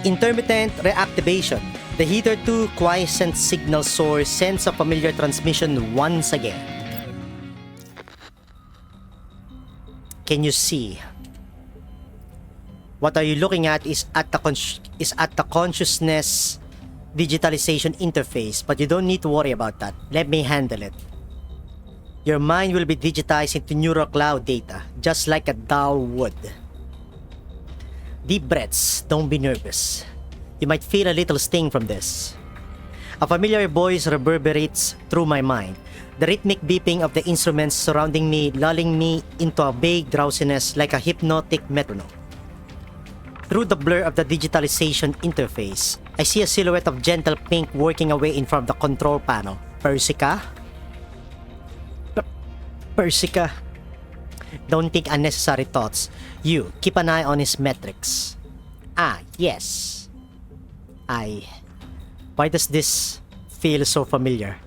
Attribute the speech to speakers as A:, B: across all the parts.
A: Intermittent reactivation. The hitherto quiescent signal source sends a familiar transmission once again. Can you see? What are you looking at is at the consciousness digitalization interface, but you don't need to worry about that. Let me handle it. Your mind will be digitized into neural cloud data, just like a DAO would. Deep breaths, don't be nervous. You might feel a little sting from this. A familiar voice reverberates through my mind, the rhythmic beeping of the instruments surrounding me lulling me into a vague drowsiness like a hypnotic metronome. Through the blur of the digitalization interface, I see a silhouette of gentle pink working away in front of the control panel. Persica? Persica. Don't think unnecessary thoughts. You, keep an eye on his metrics. Ah, yes. Why does this feel so familiar?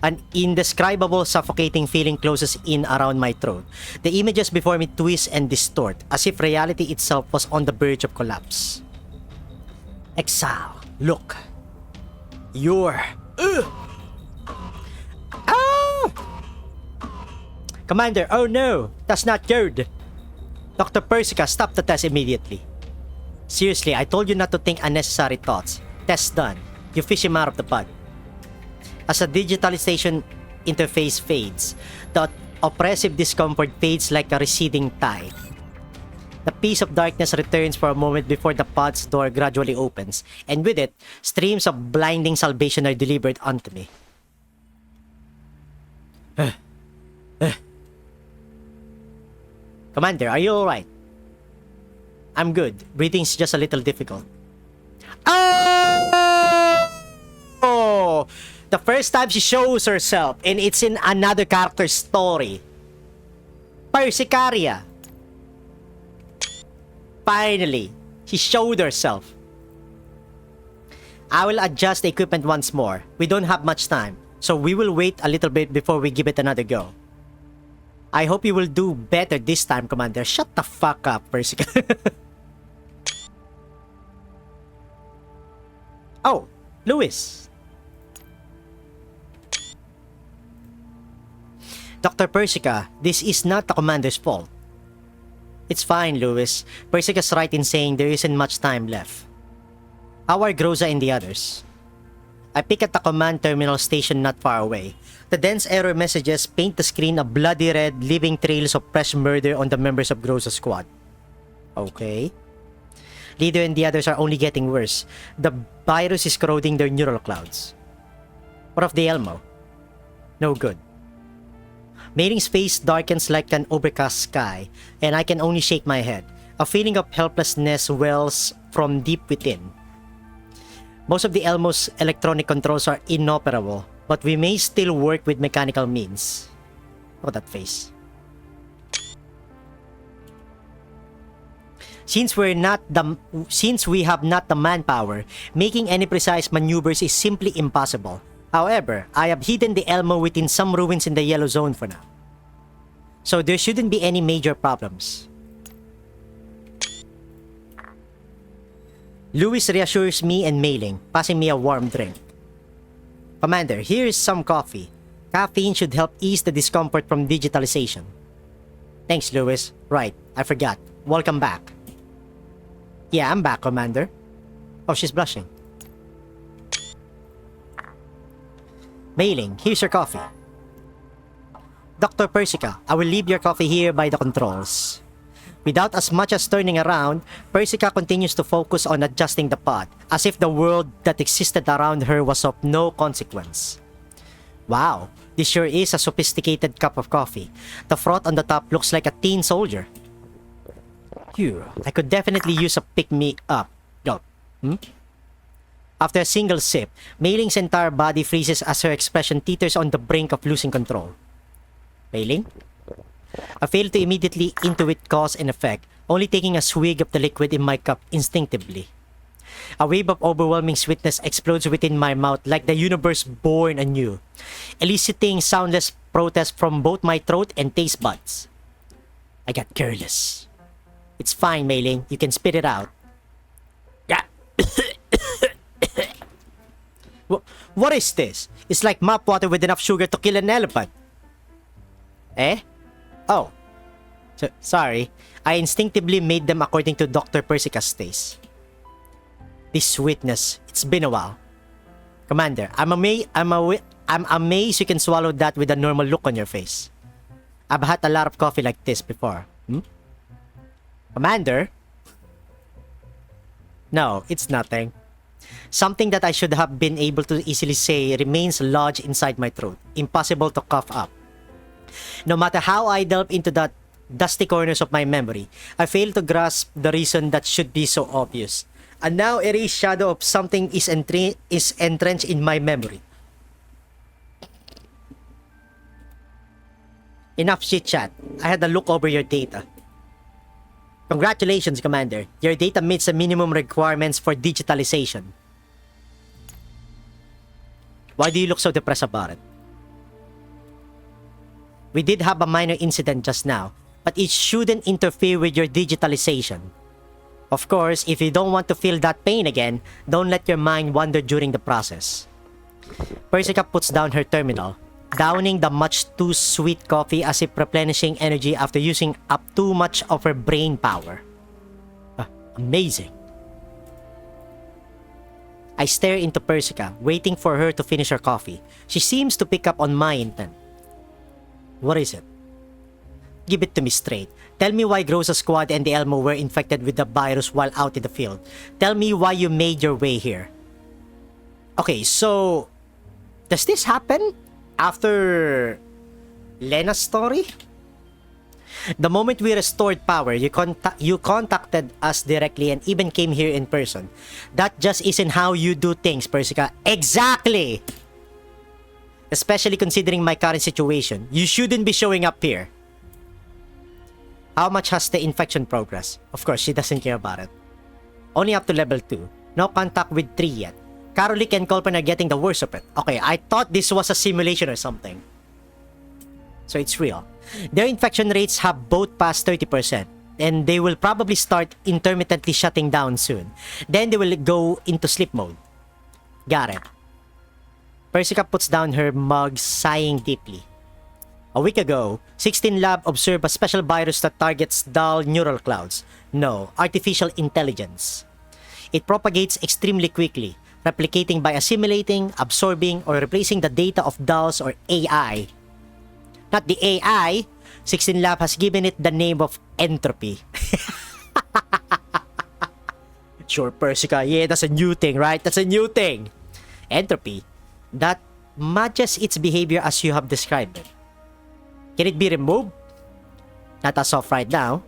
A: An indescribable suffocating feeling closes in around my throat. The images before me twist and distort, as if reality itself was on the verge of collapse. Exile, look. You're... Oh! Commander, oh no! That's not good! Dr. Persica, stop the test immediately. Seriously, I told you not to think unnecessary thoughts. Test done. You fish him out of the pod. As the digitalization interface fades, the oppressive discomfort fades like a receding tide. The peace of darkness returns for a moment before the pod's door gradually opens, and with it, streams of blinding salvation are delivered unto me. Commander, are you alright? I'm good. Breathing's just a little difficult. Oh! The first time she shows herself, and it's in another character's story. Persicaria. Finally, she showed herself. I will adjust the equipment once more. We don't have much time, so we will wait a little bit before we give it another go. I hope you will do better this time, Commander. Shut the fuck up, Persica. Oh, Lewis. Dr. Persica, this is not the Commander's fault. It's fine, Lewis. Persica's right in saying there isn't much time left. How are Groza and the others? I pick at the command terminal station not far away. The dense error messages paint the screen a bloody red, leaving trails of fresh murder on the members of Groza's squad. Okay. Leader and the others are only getting worse. The virus is corroding their neural clouds. What of the Elmo? No good. Mailing's face darkens like an overcast sky, and I can only shake my head. A feeling of helplessness wells from deep within. Most of the Elmo's electronic controls are inoperable, but we may still work with mechanical means. Oh, that face. Since we have not the manpower, making any precise maneuvers is simply impossible. However, I have hidden the Elmo within some ruins in the yellow zone for now. So there shouldn't be any major problems. Lewis reassures me and Mailing, passing me a warm drink. Commander, here is some coffee. Caffeine should help ease the discomfort from digitalization. Thanks, Lewis. Right, I forgot. Welcome back. Yeah, I'm back, Commander. Oh, she's blushing. Mailing, here's your coffee. Dr. Persica, I will leave your coffee here by the controls. Without as much as turning around, Persica continues to focus on adjusting the pod, as if the world that existed around her was of no consequence. Wow, this sure is a sophisticated cup of coffee. The froth on the top looks like a teen soldier. Phew, I could definitely use a pick-me-up. Oh, After a single sip, Mailing's entire body freezes as her expression teeters on the brink of losing control. Mailing? I fail to immediately intuit cause and effect, only taking a swig of the liquid in my cup instinctively. A wave of overwhelming sweetness explodes within my mouth like the universe born anew, eliciting soundless protest from both my throat and taste buds. I got careless. It's fine, Mailing. You can spit it out. What is this? It's like map water with enough sugar to kill an elephant. Eh? Oh. Sorry. I instinctively made them according to Dr. Persica's taste. This sweetness, it's been a while. Commander, I'm amazed you can swallow that with a normal look on your face. I've had a lot of coffee like this before. Commander? No, it's nothing. Something that I should have been able to easily say remains lodged inside my throat. Impossible to cough up. No matter how I delve into the dusty corners of my memory, I fail to grasp the reason that should be so obvious. A now erased shadow of something is entrenched in my memory. Enough chit-chat. I had a look over your data. Congratulations, Commander. Your data meets the minimum requirements for digitalization. Why do you look so depressed about it? We did have a minor incident just now, but it shouldn't interfere with your digitalization. Of course, if you don't want to feel that pain again, don't let your mind wander during the process. Persica puts down her terminal, downing the much too sweet coffee as if replenishing energy after using up too much of her brain power. Amazing. I stare into Persica, waiting for her to finish her coffee. She seems to pick up on my intent. What is it? Give it to me straight. Tell me why Groza's squad and the Elmo were infected with the virus while out in the field. Tell me why you made your way here. Okay, so... does this happen after Lena's story? The moment we restored power, you contacted us directly and even came here in person. That just isn't how you do things, Persica. Exactly! Especially considering my current situation. You shouldn't be showing up here. How much has the infection progressed? Of course, she doesn't care about it. Only up to level 2. No contact with 3 yet. Karolik and Kolpan are getting the worst of it. Okay, I thought this was a simulation or something. So it's real. Their infection rates have both passed 30%. And they will probably start intermittently shutting down soon. Then they will go into sleep mode. Got it. Persica puts down her mug, sighing deeply. A week ago, 16 Lab observed a special virus that targets dull neural clouds. No, artificial intelligence. It propagates extremely quickly, replicating by assimilating, absorbing, or replacing the data of dulls or AI. Not the AI, 16 Lab has given it the name of entropy. Sure, Persica, yeah, that's a new thing, right? That's a new thing. Entropy, that matches its behavior as you have described it. Can it be removed? Not as of right now.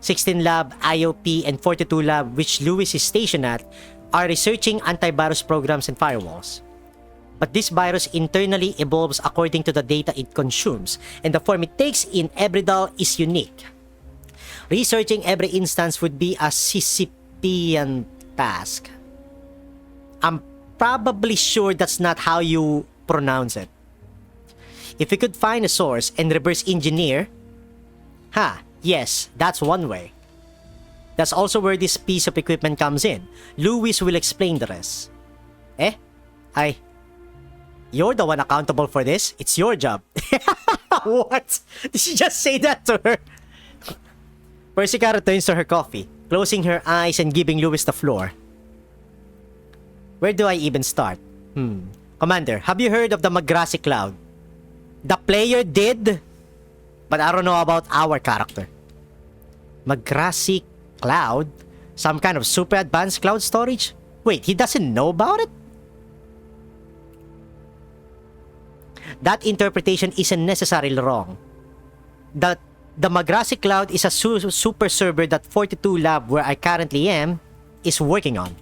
A: 16 Lab, IOP, and 42 Lab, which Lewis is stationed at, are researching antivirus programs and firewalls. But this virus internally evolves according to the data it consumes, and the form it takes in every dull is unique. Researching every instance would be a Sisyphean task. I'm probably sure that's not how you pronounce it. If we could find a source and reverse engineer... yes, that's one way. That's also where this piece of equipment comes in. Lewis will explain the rest. You're the one accountable for this. It's your job. What? Did she just say that to her? Persica returns to her coffee, closing her eyes and giving Lewis the floor. Where do I even start? Commander, have you heard of the Magrassi Cloud? The player did, but I don't know about our character. Magrassi Cloud? Some kind of super advanced cloud storage? Wait, he doesn't know about it? That interpretation isn't necessarily wrong. The Magrassi Cloud is a super server that 42 Lab, where I currently am, is working on.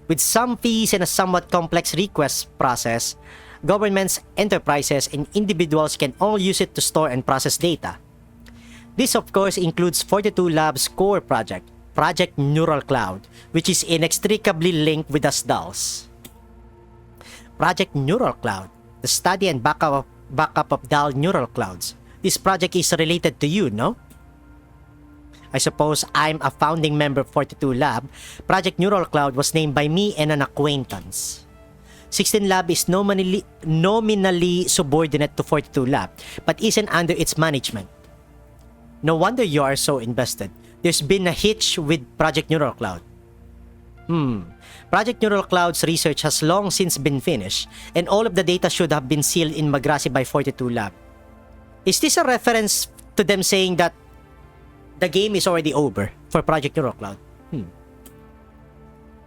A: With some fees and a somewhat complex request process, governments, enterprises, and individuals can all use it to store and process data. This of course includes 42 Lab's core project, Project Neural Cloud, which is inextricably linked with the SDALs. Project Neural Cloud, the study and backup of DAL neural clouds. This project is related to you, no? I suppose I'm a founding member of 42 Lab. Project Neural Cloud was named by me and an acquaintance. 16 Lab is nominally subordinate to 42 Lab, but isn't under its management. No wonder you are so invested. There's been a hitch with Project Neural Cloud. Project Neural Cloud's research has long since been finished, and all of the data should have been sealed in Magrassi by 42 Lab. Is this a reference to them saying that the game is already over for Project Neural Cloud?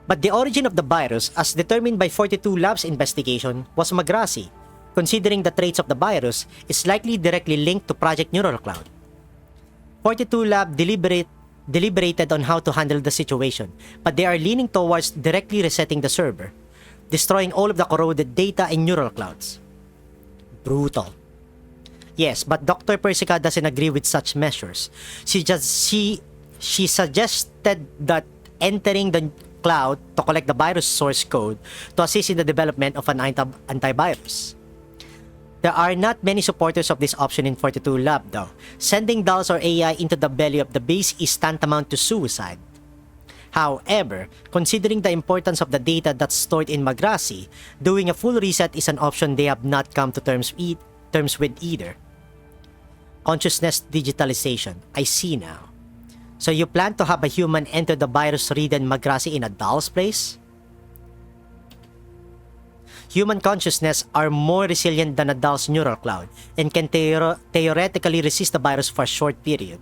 A: But the origin of the virus, as determined by 42 Lab's investigation, was Magrassi. Considering the traits of the virus is likely directly linked to Project Neural Cloud. 42 Lab deliberated on how to handle the situation, but they are leaning towards directly resetting the server, destroying all of the corroded data in neural clouds. Brutal. Yes, but Dr. Persica doesn't agree with such measures. She suggested that entering the cloud to collect the virus source code to assist in the development of an antivirus. There are not many supporters of this option in 42 Lab though. Sending dolls or AI into the belly of the base is tantamount to suicide. However, considering the importance of the data that's stored in Magrassi, doing a full reset is an option they have not come to terms with either. Consciousness digitalization. I see now. So you plan to have a human enter the virus-ridden Magrassi in a doll's place? Human consciousness are more resilient than a doll's neural cloud and can theoretically resist the virus for a short period.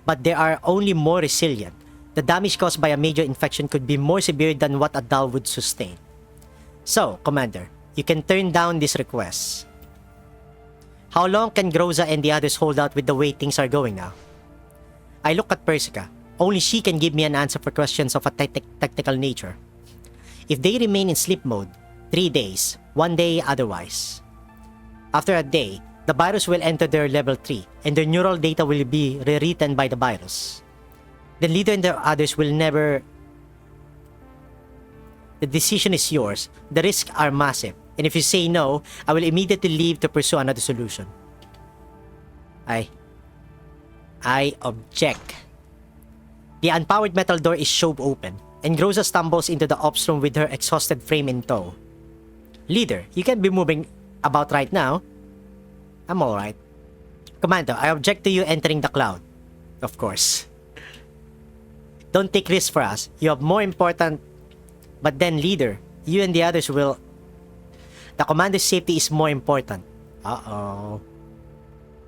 A: But they are only more resilient. The damage caused by a major infection could be more severe than what a doll would sustain. So, Commander, you can turn down this request. How long can Groza and the others hold out with the way things are going now? I look at Persica. Only she can give me an answer for questions of a technical nature. If they remain in sleep mode, 3 days, 1 day otherwise. After a day, the virus will enter their level 3 and their neural data will be rewritten by the virus. The leader and the others will never... The decision is yours. The risks are massive. And if you say no, I will immediately leave to pursue another solution. I object. The unpowered metal door is shoved open, and Groza stumbles into the ops room with her exhausted frame in tow. Leader, you can't be moving about right now. I'm alright. Commander, I object to you entering the cloud. Of course. Don't take risks for us. You have more important... But then, leader, you and the others will... The commander's safety is more important. Uh-oh.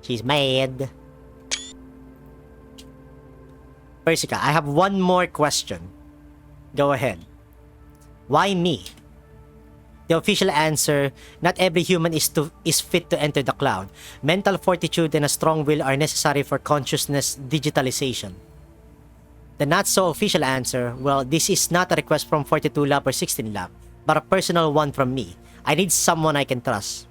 A: She's mad. Persica, I have one more question. Go ahead. Why me? The official answer, not every human is fit to enter the cloud. Mental fortitude and a strong will are necessary for consciousness digitalization. The not so official answer, well, this is not a request from 42 Lab or 16 Lab, but a personal one from me. I need someone I can trust.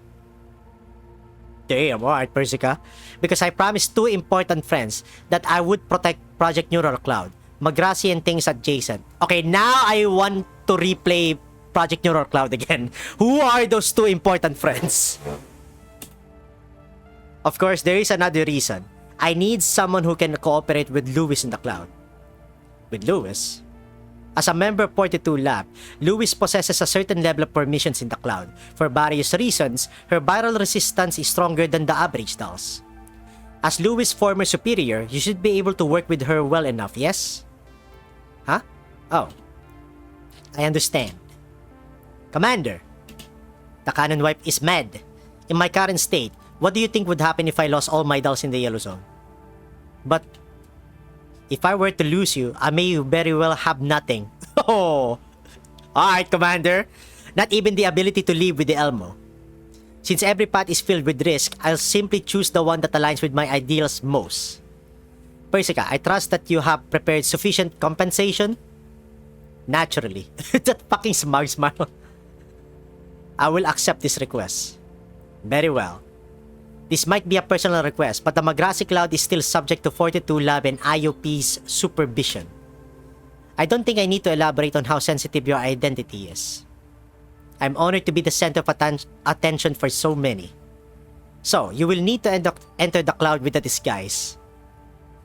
A: Damn, alright, Persica. Because I promised 2 important friends that I would protect Project Neural Cloud, Magrassi and things adjacent. Okay, now I want to replay Project Neural Cloud again. Who are those 2 important friends? Of course, there is another reason. I need someone who can cooperate with Lewis in the cloud. With Lewis? As a member of 42 Lab, Lewis possesses a certain level of permissions in the cloud. For various reasons, her viral resistance is stronger than the average dolls. As Lewis' former superior, you should be able to work with her well enough, yes? Huh? Oh. I understand. Commander, the cannon wipe is mad. In my current state, what do you think would happen if I lost all my dolls in the yellow zone? But if I were to lose you, I may very well have nothing. Oh, alright, Commander. Not even the ability to live with the Elmo. Since every path is filled with risk, I'll simply choose the one that aligns with my ideals most. Persica, I trust that you have prepared sufficient compensation. Naturally. That fucking smug smile. I will accept this request. Very well. This might be a personal request, but the Magrassi Cloud is still subject to 42 Lab and IOP's supervision. I don't think I need to elaborate on how sensitive your identity is. I'm honored to be the center of attention for so many. So, you will need to enter the cloud with a disguise.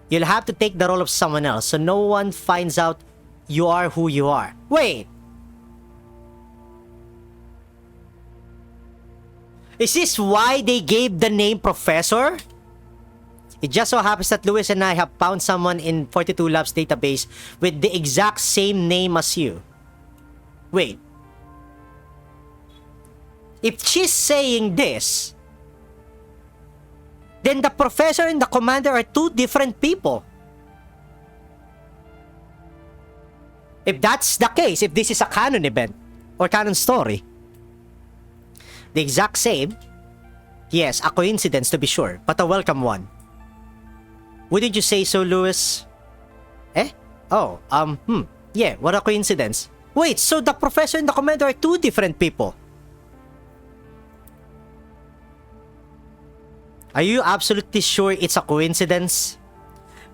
A: You'll have to take the role of someone else so no one finds out you are who you are. Wait! Is this why they gave the name Professor? It just so happens that Lewis and I have found someone in 42 Labs database with the exact same name as you. Wait. If she's saying this, then the Professor and the Commander are two different people. If that's the case, if this is a canon event or canon story, the exact same, yes, a coincidence to be sure, but a welcome one. Wouldn't you say so, Lewis? Eh? Oh, yeah, what a coincidence. Wait, so the Professor and the Commander are two different people. Are you absolutely sure it's a coincidence?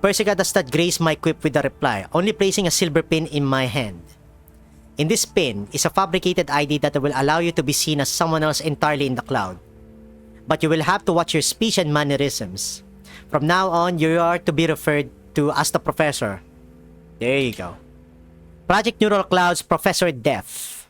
A: Persica does not grace my quip with a reply, only placing a silver pin in my hand. In this pin is a fabricated ID that will allow you to be seen as someone else entirely in the cloud. But you will have to watch your speech and mannerisms. From now on, you are to be referred to as the Professor. There you go. Project Neural Cloud's Professor Defh.